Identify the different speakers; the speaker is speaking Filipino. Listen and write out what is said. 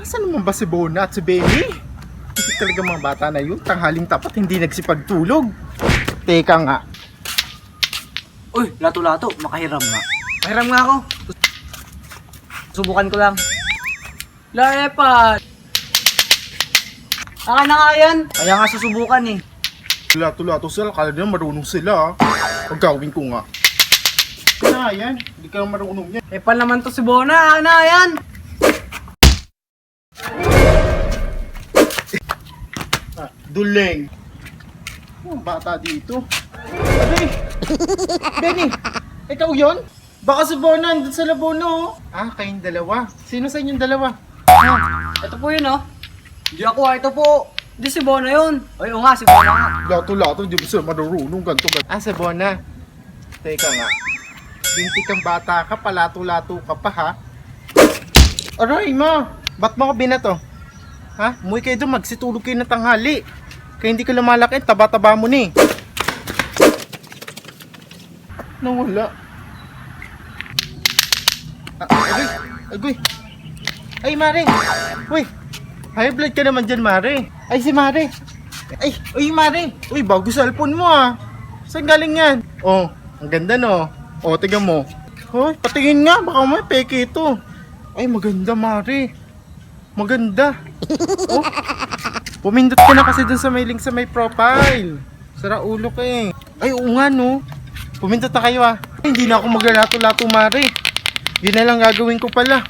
Speaker 1: Asan naman ba si Bona at si Benny? Kasi talaga mga bata na yun, tanghaling tapat, hindi nagsipagtulog. Teka nga.
Speaker 2: Uy, lato-lato, makahiram nga. Mahiram nga ako. Subukan ko lang. Larepan! Akin na nga yan. Kaya nga susubukan eh.
Speaker 1: Lato-lato sila, kala nila marunong sila. Pagkawin ko nga. Kaya yan, hindi ka marunong yan.
Speaker 2: Epal naman to si Bona. Akin na nga yan.
Speaker 1: Duleng. Oh, bata dito. Aday! Benny! Ikaw yon? Baka si Bona, andun sa Labono. Ah, kayong dalawa. Sino sa inyong dalawa?
Speaker 2: Ito po yun oh. Hindi ako ito po. Hindi si Bona yun. Ay, oo nga, si Bona nga.
Speaker 1: Lato-lato, hindi ba sila marunong ganito. Ah, si Bona. Teka nga. Binti kang bata ka, palato-lato ka pa ha? Aray ma! Ba't mo ko binato? Ha? Umuwi kayo doon, magsitulog kayo ng tanghali. Kaya hindi ka lumalaki, taba-taba mo ni. Nawala. Agoy! Agoy! Ay, Mare! Uy! High blood ka naman dyan, Mare. Ay, si Mare! Ay! Uy, Mare! Uy, bago cellphone mo ah! Saan galing yan? Oh, ang ganda no? Oh, tignan mo. Hoy, patingin nga, baka may peke ito. Ay, maganda, Mare. Maganda. Oh, pumindot ko na kasi dun sa may link sa may profile. Sara ulo ka eh. Ay, oo nga no. Pumindot na kayo ah. Ay, hindi na ako maglalato-lato, Mare. Yun na lang gagawin ko pala.